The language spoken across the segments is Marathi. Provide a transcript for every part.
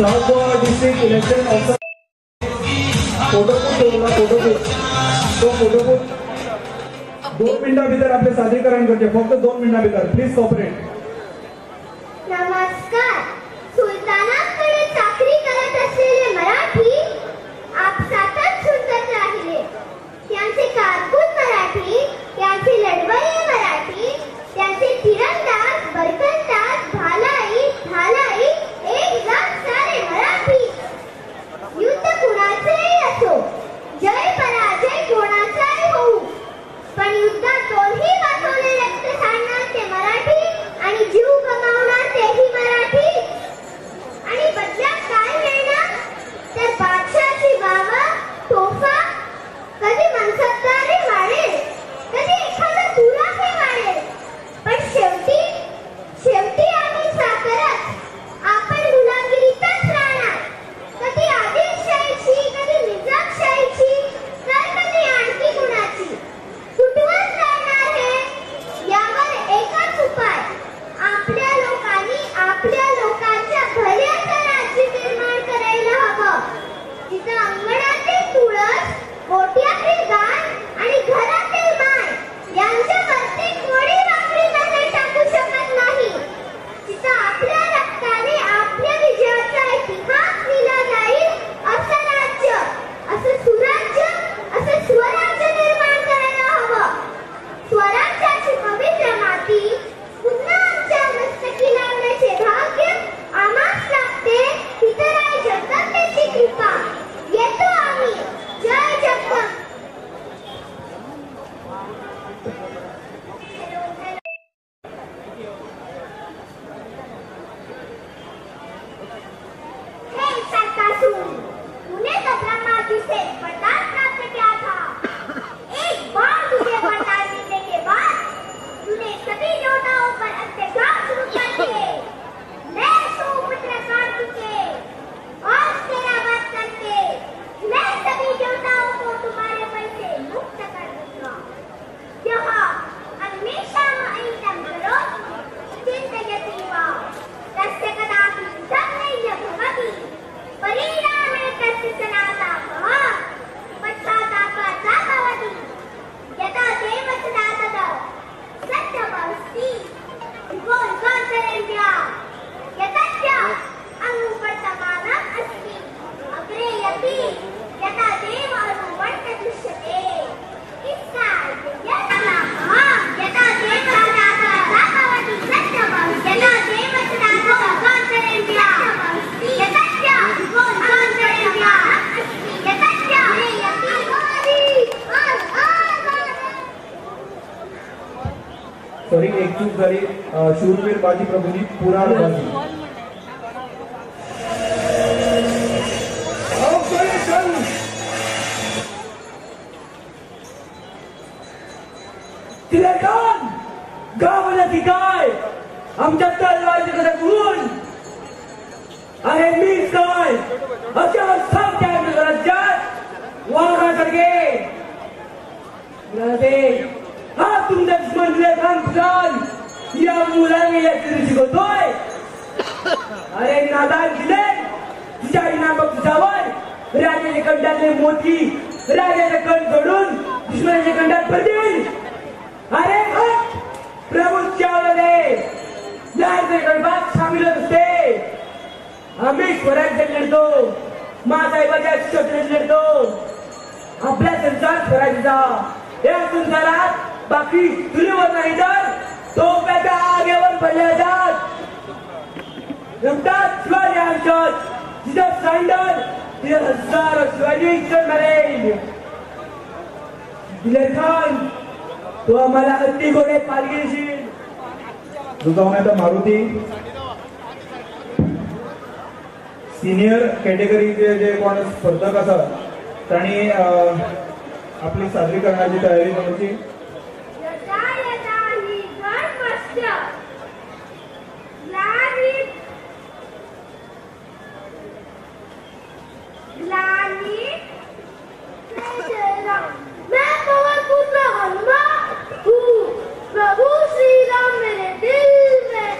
शाहपुरा डिस्ट्रिक्ट इलेक्शन ऑफिसर फोटोबूथ तो फोटोबूथ 2 मिनिटां भितर आपले सादरीकरण करचे फक्त 2 मिनिटां भितर प्लीज कॉपरेट. नमस्कार. सुलतानाकडे चाकरी करत असलेले मराठी आपसातच झुंजत राहिले. त्यांचे कारकून मराठी, त्यांचे लढवय्ये मराठी, त्यांचे तिरंदाज, बरकंदाज, भालाई एकदम सारे मराठी. युद्ध कुणाचेही असो, जय पराजय कोणाचाही होऊ, पण युद्धात दोन्ही बाजूने रक्त सांडणार ते मराठी आणि जीव गमावणार तेही मराठी. आणि बदल्यात काय मिळणार तर बादशाची वावा, तोफा, कधी मनसबदारी वाढेल, कधी एखादा तुराही वाढेल, पण शेवटी आम्ही साखरच. आपण गुलामगिरीतच राहणार, कधी आदिलशाहीची, कधी निजामशाहीची, तर कधी आणखी कुणाची. कुठवत राहणार हे यावर एकच उपाय. आपल्या लोकांनी आपल्या लोकांच्या भल्याचं राज्य निर्माण करायला हवं. तिथं अंगणातील तुळस, गोठ्यातील गाय आणि घरातील माय यांच्यावरती कोणी वाकडी नजर टाकू शकत नाही. तिथं आपल्या रक्ताने आपल्या विजयाचा इतिहास लिहिला जाईल. असं राज्य, असं सुराज्य, असं स्वराज्य निर्माण करायला हवं. स्वराज्याची पवित्र माती पुन्हा आमच्या मस्तकी लावण्याचे भाग्य आम्हास लाभते. पितराई जगदंबेची कृपा. येतो आम्ही. जय जगदंब. हे सरकासूर, तूने तो ब्रह्माजी से वरदान प्राप्त किया था. एक बार तुझे वरदान मिलने के बाद तूने सभी योद्धाओं पर अत्याचार शुरू कर दिए. मैं सुपुत्र कार्तिक के और तेरा वध करके मैं सभी योद्धाओं को तुम्हारे बल से मुक्त कर दूंगा. यह हमेशा ऐतम करो चिंतयति वा तस्य कदापि संनय्य भवति. परिणामे तस्य सनातनः पश्चातापाचा भवति. यथा देवसदा तदा सत्यमस्ति युगोत्तरेभ्यः यतस्य अनुवर्तमानम् अस्ति अग्रे अपि यथा देव अनुवर्त दृश्यते. इसका यथा देवसदा तदा भवति सत्यमस्ति यथा देवसदा तदा युगोत्तरेभ्यः यतस्य युगोत्तरेभ्यः अस्ति यतस्य सॉरी एक चूक झाली. शूरवीर बाजी प्रभूजी पुराण बाजी. तिलकान गावाला की काय आमच्या तलवारचे कसं गुण. अरे मीच काय अशा साध्या राज्यात वाघासारखे हा तुमचा दुश्मन खान या मुलाने या शिकवतोय. अरे नादान दिले तुझ्या इनामक तुझ्यावर राजाच्या कंडातले मोती राजाचा कण जोडून दुश्मनाच्या कंडात पडतील. अरे हट प्रभू चावले गणबाग सामील असते. आम्ही स्वराज्य लढतो, मासाहेबाच्या क्षत्रात लढतो. आपला संसार स्वराज्याचा. या संसारात बाकी तुझ्यावर नाही तर तोप्याच्या आगेवर पडल्या जात. रमतात शिवाजी आयुष्यात जिथं सांडल तिथं हजारो शिवाजी मरेल. दिलेर खान तू आम्हाला अति गोडे पालखीशील. दुखावण्याचा मारुती सिनियर कॅटेगरीचे जे कोण स्पर्धक असतात त्यांनी आपली सादरीकरणाची तयारी करायची. प्रभु श्री राम मेरे दिल में है.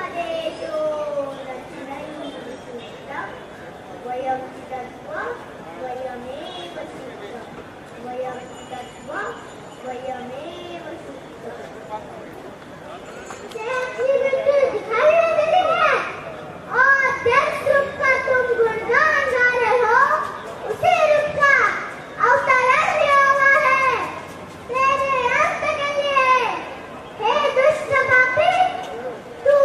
उपदेशो रचनैः वयं तत्त्वं वयमेव सूत्रं वयं तत्त्वं वयमेव सूत्रम्। दिखाई नहीं देती है और जिस रूप का तुम गुणगान गा रहे हो उसी रूप का अवतरण भी हुआ है तेरे अंत के लिए। हे दुष्ट पापी, तू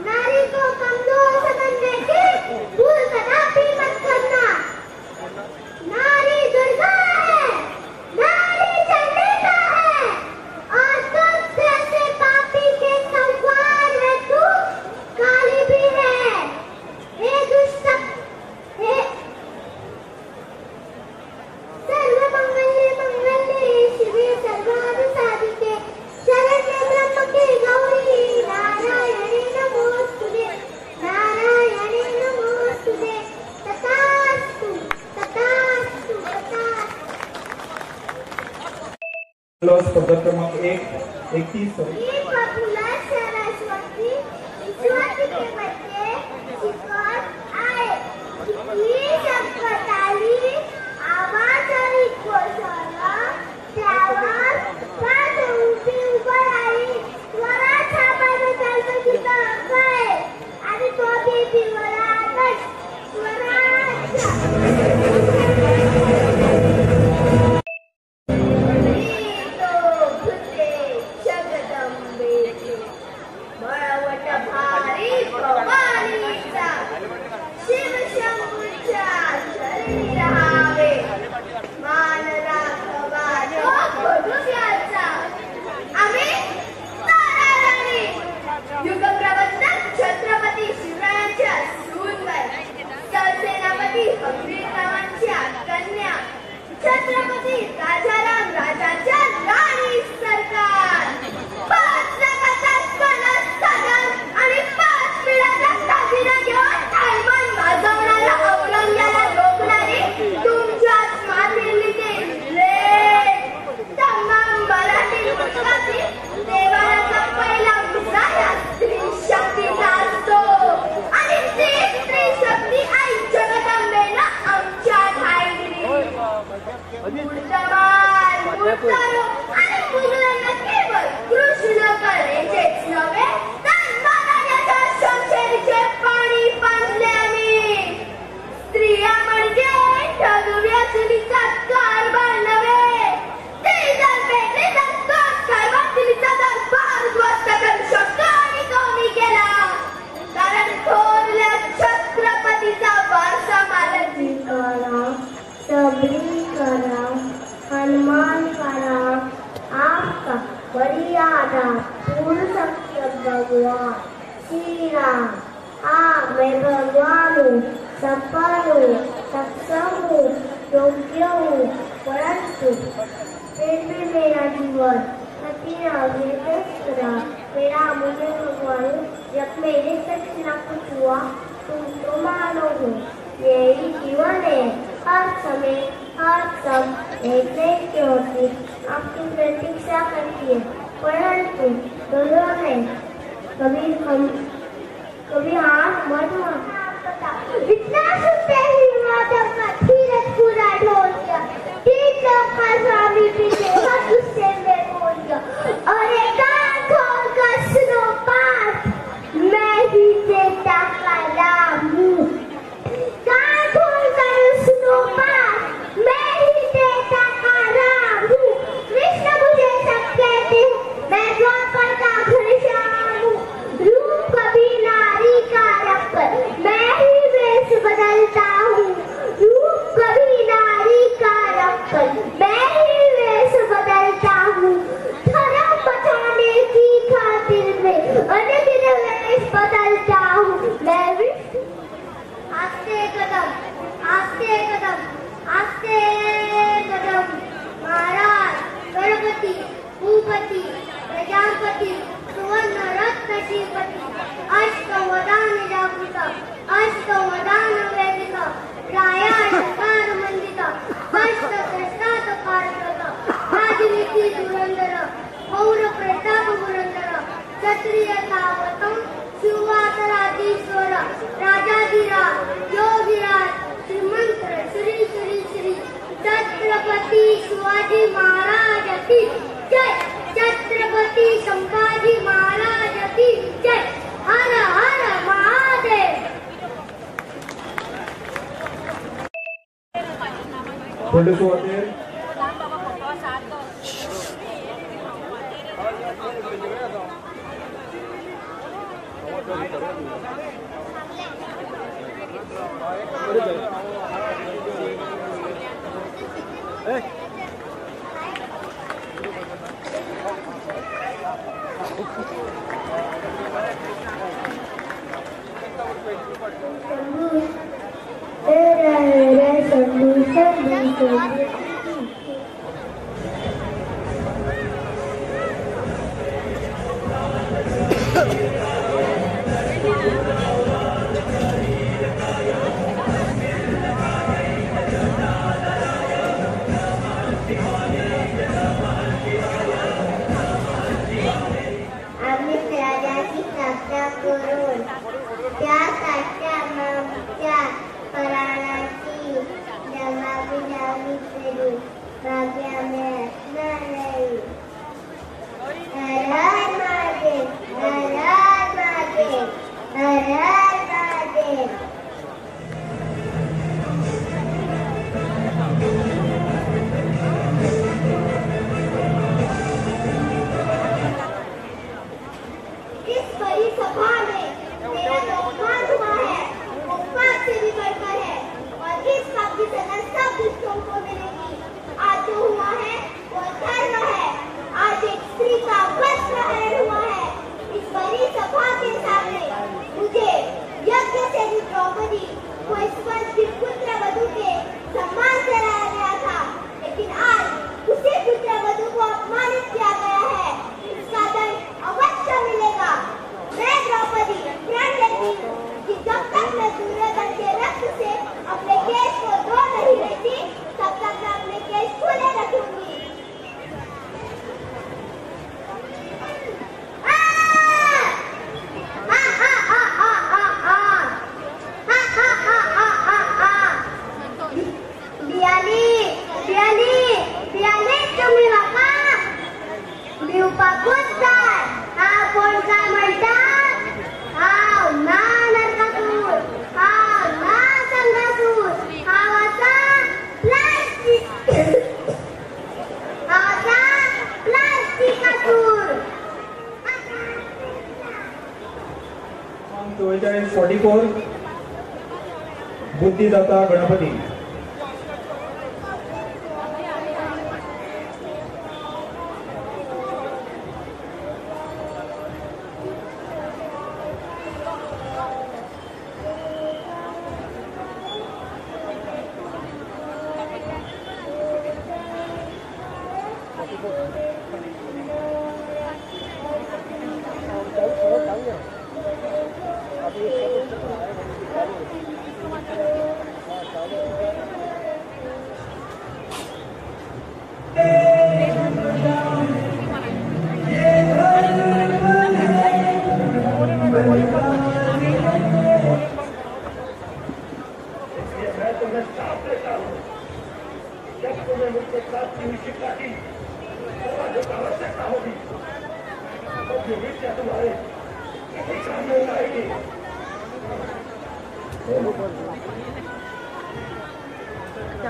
नारी को कमजोर समझने की भूल कदापि मत करना। नारी दुर्गा है, नारी चंडिका है और तुम जैसे पापी के संवार में तू काली भी है। हे दुष्ट, हे सर्वमंगले मंगले शिवे सर्वार्थ साधिके शरण्ये त्र्यंबके गौरी नारायणी नमोस्तुते नारायणी नमोस्तुते। तथास्तु तथास्तु तथास्तु। स्पर्धा क्रमांक 31 ये पॉपुलर सरस्वती ईश्वरी के बच्चे शिकत आए ही शब्द आली आवाज आणि कोसळला त्यावर पाच उभी उभं राहिली स्वरात सापाने चालतं तिथं काय आणि तो बी पिवळाच स्वराच्या छत्रपती शिवरायांच्या सूनबाई सरसेनापती हंबीररावांच्या कन्या छत्रपती राजाराम राजाच्या राणी सरकार 5 लाखाचा स्कॉलर साधन आणि 5 पिढ्याचा दागिना घेऊन थायमान वाजवणाऱ्या औरंग्याला रोखणारी तुमच्याच मातृलीचे लेख तमाम मराठी पुस्तकातील देवाचा पहिला मुद्दा या स्त्री शक्तीचा असतो आणि ती स्त्री शक्ती आई जगदंबेनं आमच्या ठाईली मूर्तमान मूर्तारो आणि मुलांना केवळ कृष्ण कलेचेच नव्हे तर मनाच्या शमशेरीचे पाणी पाजले आम्ही। स्त्रिया म्हणजे ठगव्या चुलीचा कारभार नव्हे, ती जर पेटली तर तोच कारभार चुलीचा दरबार उद्ध्वस्त करू शकतो आणि तो मी केला कारण थोरल्या छत्रपतीचा वारसा मला जिंकला। सबरी करा हनुमान करा आपका मर्यादा पूर्ण सकते भगवान श्री राम। हाँ मैं भगवान हूँ, सफल हूँ, सक्षम हूँ, योग्य हूँ, परंतु फिर भी मेरा जीवन मेरा मुझे भगवान जब मेरे तक न कुछ हुआ तुम तो मानो हो यही जीवन है। हर समय हर सब एक नहीं होती आपकी प्रतीक्षा करती है परंतु दोनों है कभी हाथ मत इतना सुनते ही माधव का धीरज पूरा ढोल गया का स्वामी पीछे गुस्से में बोल गया और एक खोल कर सुनो बात मैं ही देता का राम हूँ। कान खोल कर सुनो बात मैं ही देता का राम हूँ। कृष्ण मुझे सब कहते हैं मैं द्वापर का घनश्याम हूँ। रूप कभी नारी का रखकर मैं ही वेश बदलता हूँ। रूप यथावतं सुवासराधीश्वर राजाधिराज योगिराज श्रीमंत्र श्री श्री श्री छत्रपती शिवाजी महाराज की जय, छत्रपती संभाजी महाराज की जय, हर हर महादेव. पोलीस वाले बुद्धिदाता Ganpati.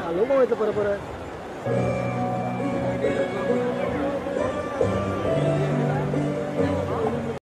Halo mau itu pura-pura.